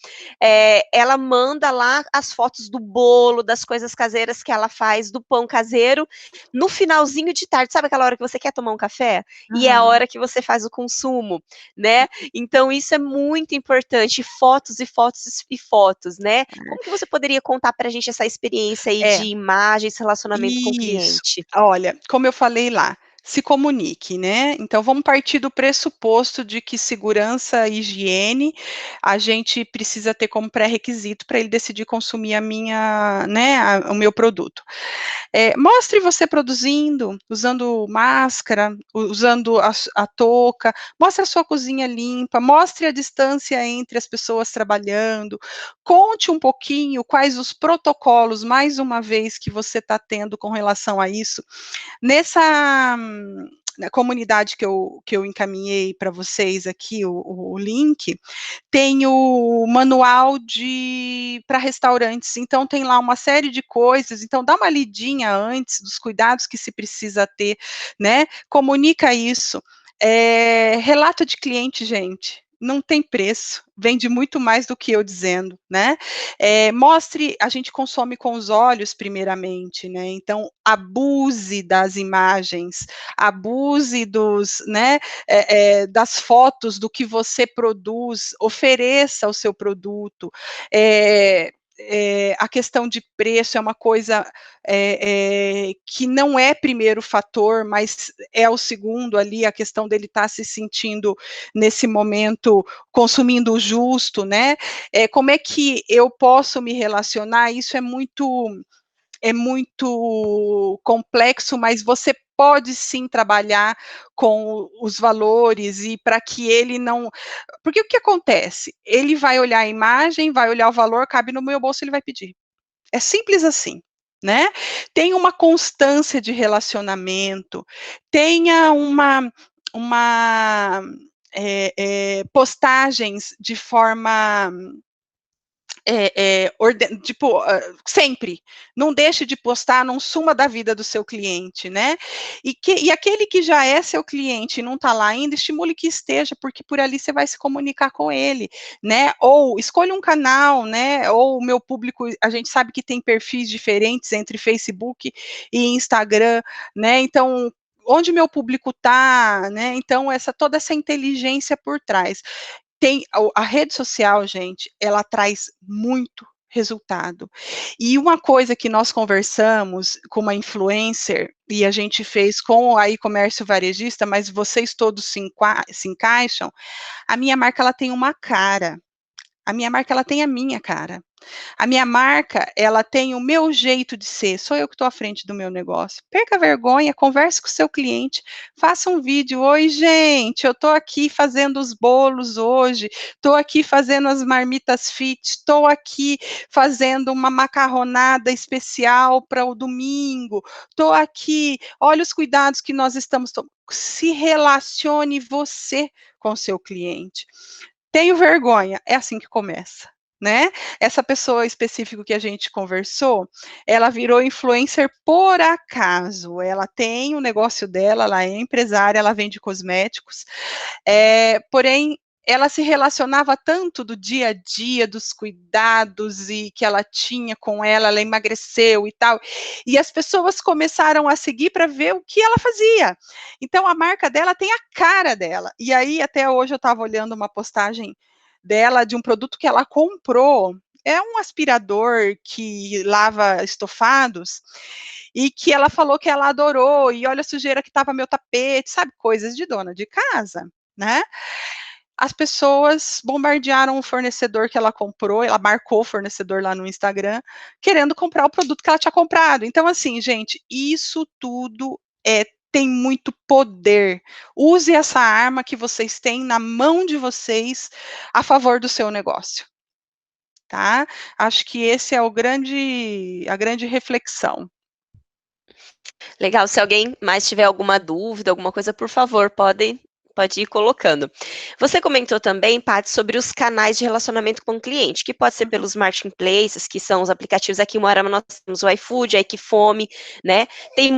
ela manda lá as fotos do bolo, das coisas caseiras que ela faz, do pão caseiro, no finalzinho de tarde, sabe aquela hora que você quer tomar um café? E é a hora que você faz o consumo, né, então isso é muito importante, fotos e fotos e fotos, né. Como que você poderia contar pra gente essa experiência aí de É, imagens, relacionamento com o isso. cliente? Olha, como eu falei lá, se comunique, né? Então vamos partir do pressuposto de que segurança e higiene a gente precisa ter como pré-requisito para ele decidir consumir né, o meu produto. Mostre você produzindo, usando máscara, usando a touca, mostre a sua cozinha limpa, mostre a distância entre as pessoas trabalhando, conte um pouquinho quais os protocolos, mais uma vez, que você está tendo com relação a isso. Nessa na comunidade que eu encaminhei para vocês aqui, o link, tem o manual para restaurantes, então tem lá uma série de coisas, então dá uma lidinha antes dos cuidados que se precisa ter, né? Comunica isso. Relato de cliente, gente, não tem preço, vende muito mais do que eu dizendo, né? Mostre, a gente consome com os olhos primeiramente, né? Então abuse das imagens, abuse né, das fotos do que você produz, ofereça o seu produto. A questão de preço é uma coisa que não é primeiro fator, mas é o segundo ali, a questão dele estar se sentindo nesse momento consumindo o justo, né? Como é que eu posso me relacionar? Isso é muito complexo, mas você pode sim trabalhar com os valores e para que ele não. Porque o que acontece? Ele vai olhar a imagem, vai olhar o valor, cabe no meu bolso, ele vai pedir. É simples assim. Né? Tenha uma constância de relacionamento, tenha postagens de forma sempre, não deixe de postar, não suma da vida do seu cliente, né? E aquele que já é seu cliente e não está lá ainda, estimule que esteja, porque por ali você vai se comunicar com ele, né? Ou escolha um canal, né? Ou o meu público, a gente sabe que tem perfis diferentes entre Facebook e Instagram, né? Então, onde meu público está, né? Então, toda essa inteligência por trás. A rede social, gente, ela traz muito resultado. E uma coisa que nós conversamos com uma influencer, e a gente fez com a e-comércio varejista, mas vocês todos se encaixam, a minha marca, ela tem uma cara. A minha marca, ela tem a minha cara. A minha marca, ela tem o meu jeito de ser, sou eu que estou à frente do meu negócio. Perca a vergonha, converse com o seu cliente, faça um vídeo. Oi, gente, eu estou aqui fazendo os bolos hoje, estou aqui fazendo as marmitas fit, estou aqui fazendo uma macarronada especial para o domingo, estou aqui, olha os cuidados que nós estamos tomando. Se relacione você com o seu cliente. Tenho vergonha, é assim que começa, né? Essa pessoa específica que a gente conversou, ela virou influencer por acaso, ela tem o negócio dela, ela é empresária, ela vende cosméticos, porém, ela se relacionava tanto do dia a dia, dos cuidados e que ela tinha com ela emagreceu e tal, e as pessoas começaram a seguir para ver o que ela fazia. Então, a marca dela tem a cara dela. E aí, até hoje, eu estava olhando uma postagem dela de um produto que ela comprou, é um aspirador que lava estofados, e que ela falou que ela adorou, e olha a sujeira que estava meu tapete, sabe, coisas de dona de casa, né? As pessoas bombardearam o fornecedor que ela comprou, ela marcou o fornecedor lá no Instagram, querendo comprar o produto que ela tinha comprado. Então, assim, gente, isso tudo tem muito poder. Use essa arma que vocês têm na mão de vocês a favor do seu negócio, tá? Acho que esse é a grande reflexão. Legal, se alguém mais tiver alguma dúvida, alguma coisa, por favor, pode ir colocando. Você comentou também, Paty, sobre os canais de relacionamento com o cliente, que pode ser pelos marketplaces, que são os aplicativos aqui em Moarama, nós temos o iFood, a Equifome, né? Tem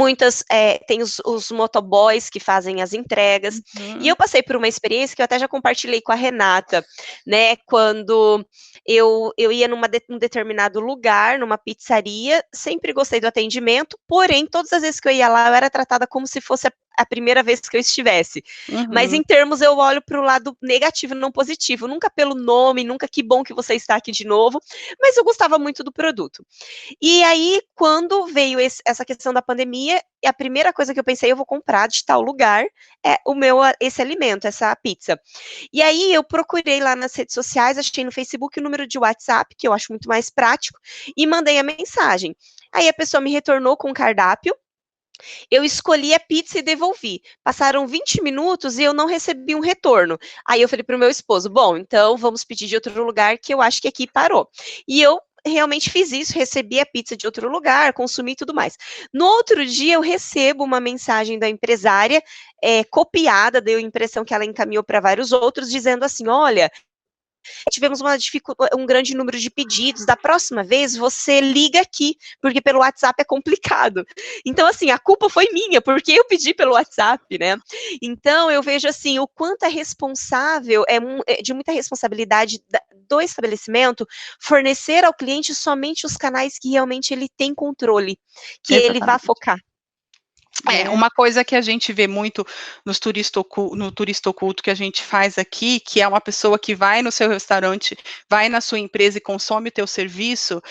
tem os motoboys que fazem as entregas. E eu passei por uma experiência que eu até já compartilhei com a Renata, né? Quando eu ia num determinado lugar, numa pizzaria, sempre gostei do atendimento, porém, todas as vezes que eu ia lá, eu era tratada como se fosse a primeira vez que eu estivesse. Mas em termos, eu olho para o lado negativo, não positivo, nunca pelo nome, nunca que bom que você está aqui de novo, mas eu gostava muito do produto. E aí, quando veio essa questão da pandemia, a primeira coisa que eu pensei, eu vou comprar de tal lugar, esse alimento, essa pizza. E aí, eu procurei lá nas redes sociais, achei no Facebook o número de WhatsApp, que eu acho muito mais prático, e mandei a mensagem. Aí a pessoa me retornou com o cardápio, eu escolhi a pizza e devolvi. Passaram 20 minutos e eu não recebi um retorno. Aí eu falei para o meu esposo, bom, então vamos pedir de outro lugar que eu acho que aqui parou. E eu realmente fiz isso, recebi a pizza de outro lugar, consumi e tudo mais. No outro dia eu recebo uma mensagem da empresária, copiada, deu a impressão que ela encaminhou para vários outros, dizendo assim, olha, tivemos um grande número de pedidos, da próxima vez você liga aqui, porque pelo WhatsApp é complicado. Então, assim, a culpa foi minha, porque eu pedi pelo WhatsApp, né? Então, eu vejo, assim, o quanto é responsável, de muita responsabilidade do estabelecimento, fornecer ao cliente somente os canais que realmente ele tem controle, que ele vá focar. Uma coisa que a gente vê muito no turista oculto que a gente faz aqui, que é uma pessoa que vai no seu restaurante, vai na sua empresa e consome o teu serviço,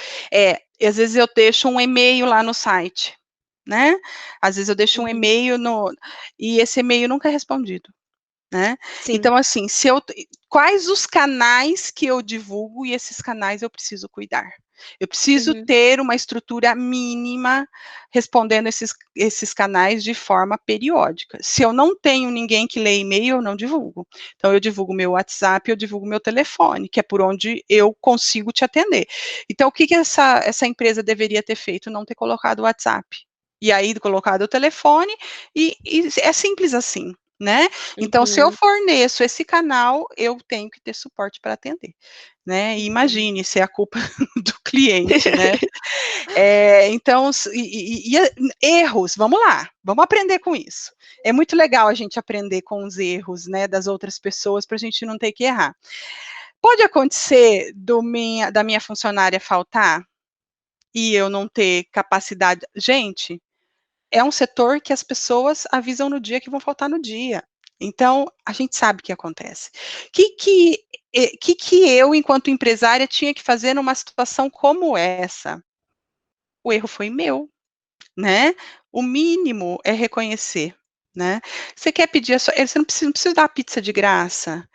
às vezes eu deixo um e-mail lá no site, né? Às vezes eu deixo um e-mail e esse e-mail nunca é respondido, né? Então, assim, quais os canais que eu divulgo, e esses canais eu preciso cuidar. Eu preciso ter uma estrutura mínima respondendo esses canais de forma periódica. Se eu não tenho ninguém que lê e-mail, eu não divulgo. Então, eu divulgo meu WhatsApp, eu divulgo meu telefone, que é por onde eu consigo te atender. Então, o que essa empresa deveria ter feito? Não ter colocado o WhatsApp. E aí, colocado o telefone, e é simples assim. né? Então, se eu forneço esse canal, eu tenho que ter suporte para atender, né? E imagine se é a culpa do cliente, né? Então, erros, vamos lá, vamos aprender com isso. É muito legal a gente aprender com os erros, né, das outras pessoas, para a gente não ter que errar. Pode acontecer da minha funcionária faltar e eu não ter capacidade. Gente, é um setor que as pessoas avisam no dia que vão faltar no dia. Então, a gente sabe o que acontece. O que eu, enquanto empresária, tinha que fazer numa situação como essa? O erro foi meu, né? O mínimo é reconhecer, né? Você quer pedir você não precisa dar pizza de graça.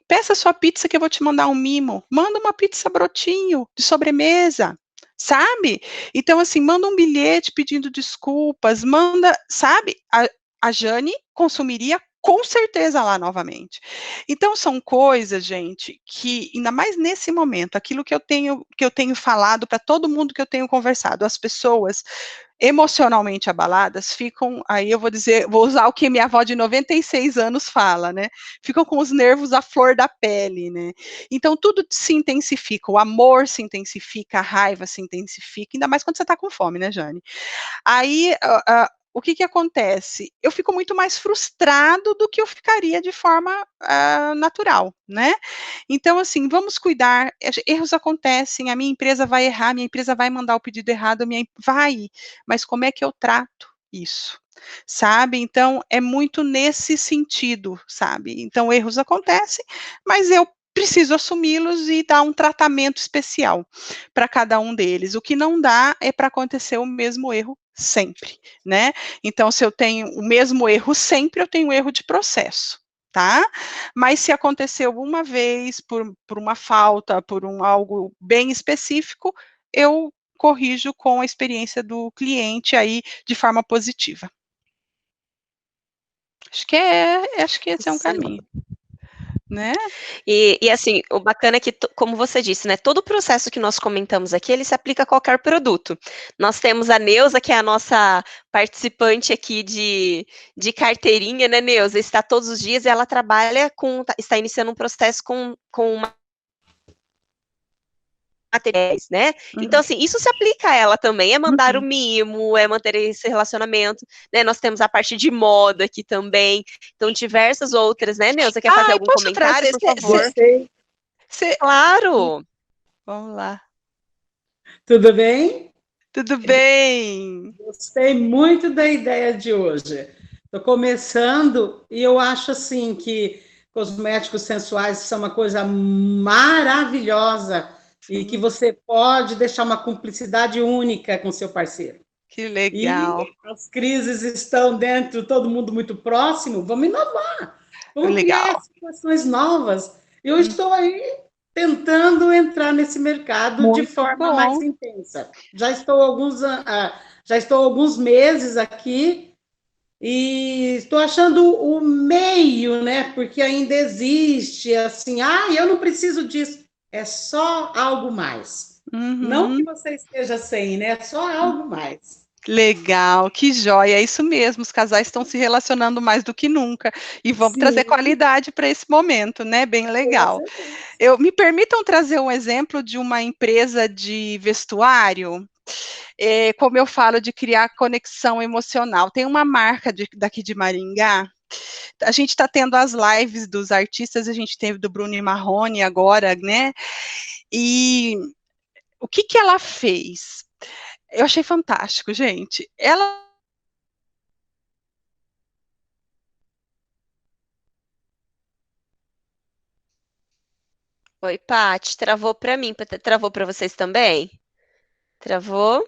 Peça a sua pizza que eu vou te mandar um mimo. Manda uma pizza brotinho de sobremesa, sabe? Então, assim, manda um bilhete pedindo desculpas, sabe? A Jane consumiria com certeza lá novamente. Então, são coisas, gente, que, ainda mais nesse momento, aquilo que eu tenho falado para todo mundo que eu tenho conversado, as pessoas emocionalmente abaladas ficam, aí eu vou usar o que minha avó de 96 anos fala, né? Ficam com os nervos à flor da pele, né? Então tudo se intensifica, o amor se intensifica, a raiva se intensifica, ainda mais quando você está com fome, né, Jane? Aí, o que acontece? Eu fico muito mais frustrado do que eu ficaria de forma natural, né? Então, assim, vamos cuidar, erros acontecem, a minha empresa vai errar, minha empresa vai mandar o pedido errado, vai, mas como é que eu trato isso? Sabe? Então, é muito nesse sentido, sabe? Então, erros acontecem, mas eu preciso assumi-los e dar um tratamento especial para cada um deles. O que não dá é para acontecer o mesmo erro sempre, né? Então, se eu tenho o mesmo erro sempre, eu tenho um erro de processo, tá? Mas se aconteceu uma vez, por uma falta, algo bem específico, eu corrijo com a experiência do cliente aí de forma positiva. Acho que esse é um caminho, né? E assim, o bacana é que, como você disse, né, todo o processo que nós comentamos aqui, ele se aplica a qualquer produto. Nós temos a Neuza, que é a nossa participante aqui de carteirinha, né, Neuza? Está todos os dias e ela trabalha está iniciando um processo com materiais, né? Então, assim, isso se aplica a ela também, é mandar o mimo, é manter esse relacionamento, né? Nós temos a parte de moda aqui também, então diversas outras, né, Neuza? Quer fazer algum comentário, por favor? Claro! Vamos lá. Tudo bem? Tudo bem. Gostei muito da ideia de hoje. Estou começando e eu acho assim que cosméticos sensuais são uma coisa maravilhosa e que você pode deixar uma cumplicidade única com seu parceiro. Que legal. E as crises estão dentro, todo mundo muito próximo, vamos inovar, vamos criar situações novas. Eu estou aí tentando entrar nesse mercado muito de forma mais intensa. Já estou alguns meses aqui e estou achando o meio, né? Porque ainda existe assim, eu não preciso disso. É só algo mais. Não que você esteja sem, né? É só algo mais. Legal, que joia, é isso mesmo, os casais estão se relacionando mais do que nunca, e vamos trazer qualidade para esse momento, né, bem legal. Me permitam trazer um exemplo de uma empresa de vestuário, como eu falo, de criar conexão emocional. Tem uma marca daqui de Maringá, a gente está tendo as lives dos artistas, a gente teve do Bruno e Marrone agora, né, e o que ela fez? Eu achei fantástico, gente. Oi, Paty, travou para mim, travou para vocês também? Travou?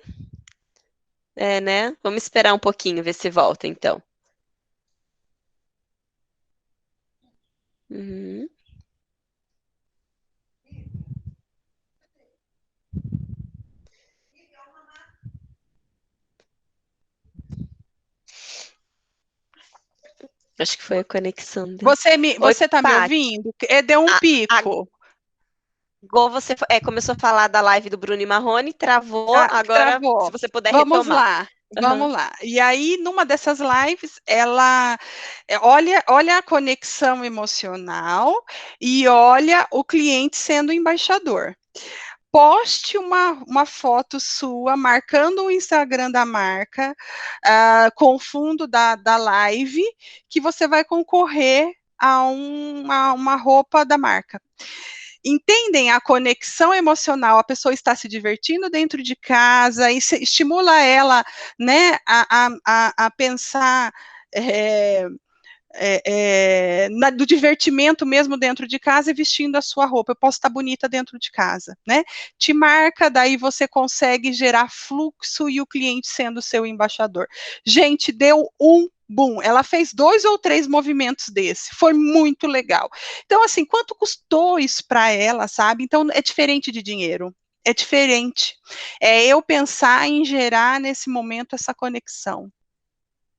É, né? Vamos esperar um pouquinho, ver se volta, então. Uhum. Acho que foi a conexão dele. Você está me ouvindo? Deu um pico. Igual você começou a falar da live do Bruno e Marrone, travou, agora travou. Se você puder retomar. Vamos lá. Vamos lá. E aí, numa dessas lives, ela olha a conexão emocional e olha o cliente sendo embaixador. Poste uma foto sua marcando o Instagram da marca, com o fundo da live, que você vai concorrer a uma roupa da marca. Entendem a conexão emocional, a pessoa está se divertindo dentro de casa, e estimula ela, né, a pensar do divertimento mesmo dentro de casa e vestindo a sua roupa. Eu posso estar bonita dentro de casa, né? Te marca, daí você consegue gerar fluxo e o cliente sendo seu embaixador. Gente, deu um boom, ela fez 2 ou 3 movimentos desse, foi muito legal. Então, assim, quanto custou isso para ela, sabe? Então, é diferente de dinheiro, é diferente. É eu pensar em gerar nesse momento essa conexão.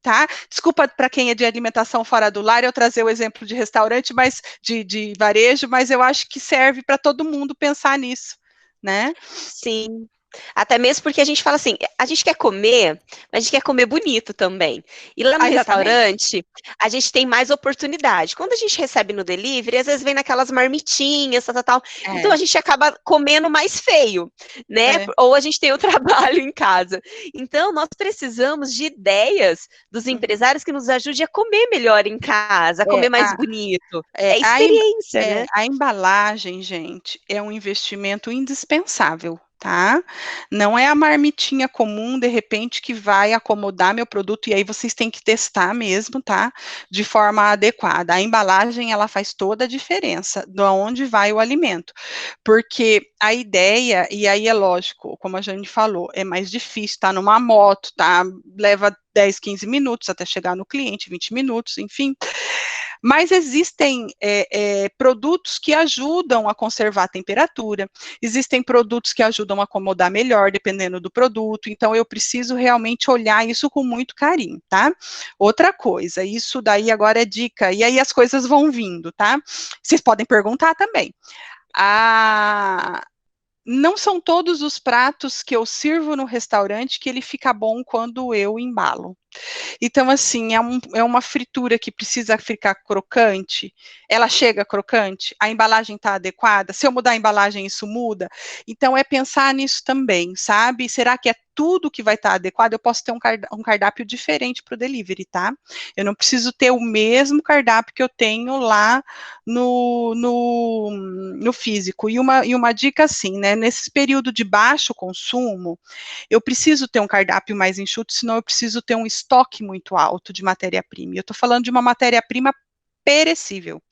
Tá? Desculpa para quem é de alimentação fora do lar eu trazer o exemplo de restaurante, mas de varejo, mas eu acho que serve para todo mundo pensar nisso, né? Sim. Até mesmo porque a gente fala assim, a gente quer comer, mas a gente quer comer bonito também. E lá no restaurante, a gente tem mais oportunidade. Quando a gente recebe no delivery, às vezes vem naquelas marmitinhas, tal. Então a gente acaba comendo mais feio, né? Ou a gente tem o trabalho em casa. Então nós precisamos de ideias dos empresários que nos ajudem a comer melhor em casa, a comer mais bonito. É experiência, né? A embalagem, gente, é um investimento indispensável. Tá? Não é a marmitinha comum, de repente, que vai acomodar meu produto, e aí vocês têm que testar mesmo, tá? De forma adequada. A embalagem, ela faz toda a diferença de onde vai o alimento, porque a ideia, e aí é lógico, como a Jane falou, é mais difícil, tá numa moto, tá? Leva 10, 15 minutos até chegar no cliente, 20 minutos, enfim. Mas existem produtos que ajudam a conservar a temperatura, existem produtos que ajudam a acomodar melhor, dependendo do produto, então eu preciso realmente olhar isso com muito carinho, tá? Outra coisa, isso daí agora é dica, e aí as coisas vão vindo, tá? Vocês podem perguntar também. Não são todos os pratos que eu sirvo no restaurante que ele fica bom quando eu embalo. Então, assim, é uma fritura que precisa ficar crocante, ela chega crocante, a embalagem está adequada, se eu mudar a embalagem, isso muda. Então, é pensar nisso também, sabe? Será que é tudo que vai estar adequado? Eu posso ter um cardápio diferente para o delivery, tá? Eu não preciso ter o mesmo cardápio que eu tenho lá no físico. E uma dica assim, né? Nesse período de baixo consumo, eu preciso ter um cardápio mais enxuto, senão eu preciso ter um estoque muito alto de matéria-prima. Eu estou falando de uma matéria-prima perecível,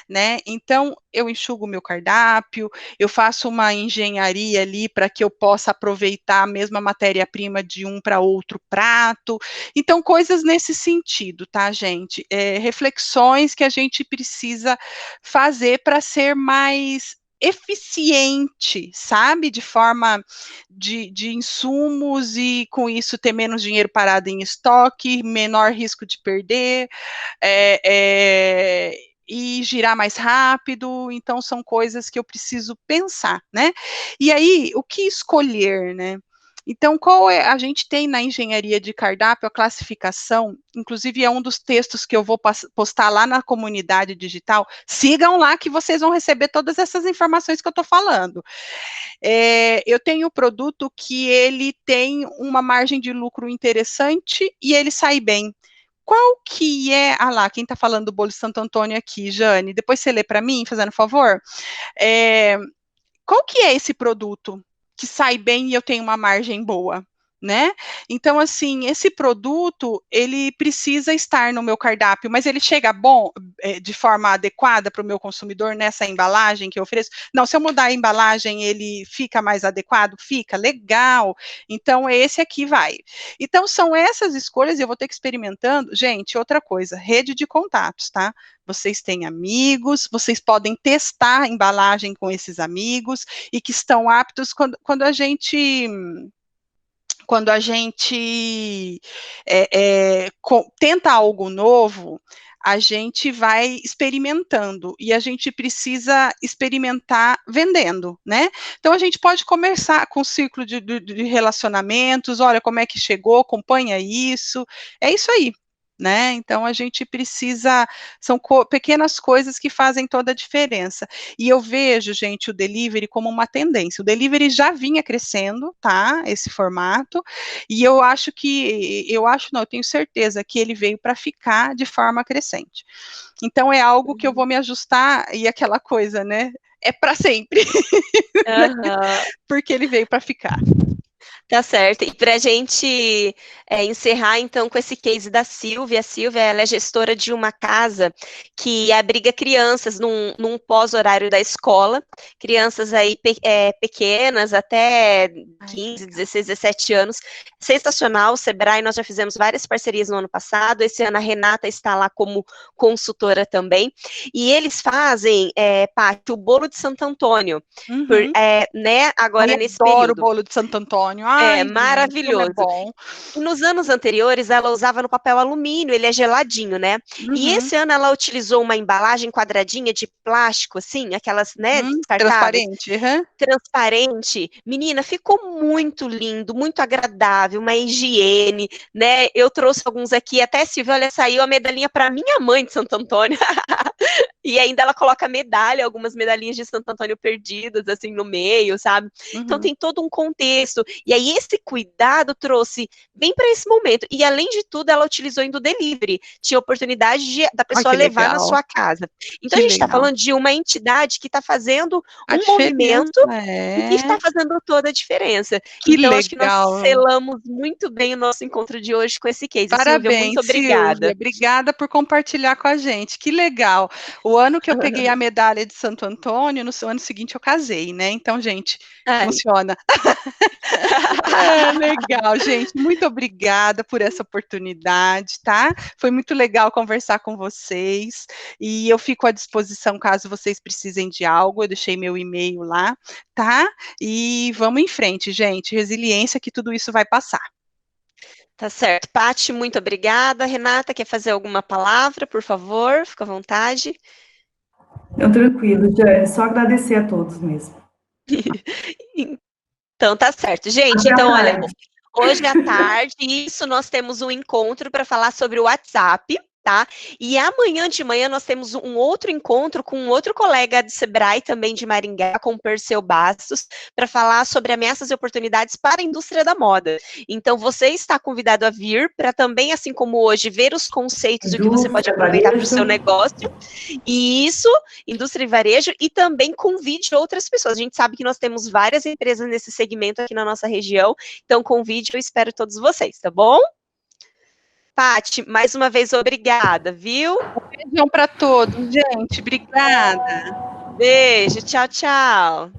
né? Então, eu enxugo o meu cardápio, eu faço uma engenharia ali para que eu possa aproveitar a mesma matéria-prima de um para outro prato. Então, coisas nesse sentido, tá, gente? Reflexões que a gente precisa fazer para ser mais eficiente, sabe, de forma de insumos e com isso ter menos dinheiro parado em estoque, menor risco de perder, e girar mais rápido, então são coisas que eu preciso pensar, né? E aí, o que escolher, né? Então, a gente tem na engenharia de cardápio a classificação, inclusive é um dos textos que eu vou postar lá na comunidade digital, sigam lá que vocês vão receber todas essas informações que eu estou falando. Eu tenho um produto que ele tem uma margem de lucro interessante e ele sai bem. Qual que é, lá, quem está falando do bolo de Santo Antônio aqui, Jane, depois você lê para mim, fazendo favor, qual que é esse produto que sai bem e eu tenho uma margem boa, né? Então, assim, esse produto, ele precisa estar no meu cardápio, mas ele chega bom, de forma adequada para o meu consumidor nessa embalagem que eu ofereço? Não, se eu mudar a embalagem, ele fica mais adequado? Fica, legal. Então, esse aqui vai. Então, são essas escolhas, e eu vou ter que ir experimentando. Gente, outra coisa, rede de contatos, tá? Vocês têm amigos, vocês podem testar a embalagem com esses amigos, e que estão aptos quando a gente tenta algo novo, a gente vai experimentando, e a gente precisa experimentar vendendo, né? Então, a gente pode começar com o ciclo de relacionamentos, olha como é que chegou, acompanha isso, é isso aí. Né? Então a gente precisa, são pequenas coisas que fazem toda a diferença. E eu vejo, gente, o delivery como uma tendência. O delivery já vinha crescendo, tá? Esse formato, e eu tenho certeza que ele veio para ficar de forma crescente. Então é algo que eu vou me ajustar, e aquela coisa, né? É para sempre. Porque ele veio para ficar. Tá certo. E para a gente encerrar, então, com esse case da Silvia. A Silvia, ela é gestora de uma casa que abriga crianças num pós-horário da escola, crianças aí pequenas, até 15, 16, 17 anos. Sensacional, o Sebrae, nós já fizemos várias parcerias no ano passado, esse ano a Renata está lá como consultora também, e eles fazem, Paty, o bolo de Santo Antônio, né, agora nesse período. Eu adoro o bolo de Santo Antônio. Ai, maravilhoso. É bom. E nos anos anteriores, ela usava no papel alumínio, ele é geladinho, né? E esse ano ela utilizou uma embalagem quadradinha de plástico, assim, aquelas, né, descartáveis. Transparente. Menina, ficou muito lindo, muito agradável, uma higiene, né? Eu trouxe alguns aqui, até Silvia, olha, saiu a medalhinha para minha mãe de Santo Antônio. E ainda ela coloca medalha, algumas medalhinhas de Santo Antônio perdidas, assim, no meio, sabe? Então tem todo um contexto. E aí esse cuidado trouxe bem para esse momento. E além de tudo, ela utilizou indo delivery. Tinha oportunidade da pessoa levar na sua casa. Então a gente está falando de uma entidade que está fazendo um movimento e que está fazendo toda a diferença. Então acho que nós selamos muito bem o nosso encontro de hoje com esse case. Parabéns, Silvia, muito obrigada. Silvia, obrigada por compartilhar com a gente. Que legal. O ano que eu peguei a medalha de Santo Antônio, no ano seguinte eu casei, né? Então, gente, funciona. Legal, gente. Muito obrigada por essa oportunidade, tá? Foi muito legal conversar com vocês. E eu fico à disposição caso vocês precisem de algo. Eu deixei meu e-mail lá, tá? E vamos em frente, gente. Resiliência, que tudo isso vai passar. Tá certo. Paty, muito obrigada. Renata, quer fazer alguma palavra, por favor? Fica à vontade. Não, tranquilo, é só agradecer a todos mesmo. Então, tá certo. Gente, então, olha, hoje à tarde, nós temos um encontro para falar sobre o WhatsApp, tá? E amanhã de manhã nós temos um outro encontro com um outro colega do Sebrae, também de Maringá, com o Perseu Bastos, para falar sobre ameaças e oportunidades para a indústria da moda. Então, você está convidado a vir para também, assim como hoje, ver os conceitos do que você pode aproveitar para o seu negócio. E isso, indústria e varejo, e também convide outras pessoas. A gente sabe que nós temos várias empresas nesse segmento aqui na nossa região, então convide, eu espero todos vocês, tá bom? Paty, mais uma vez, obrigada, viu? Um beijão para todos, gente. Obrigada. Beijo, tchau, tchau.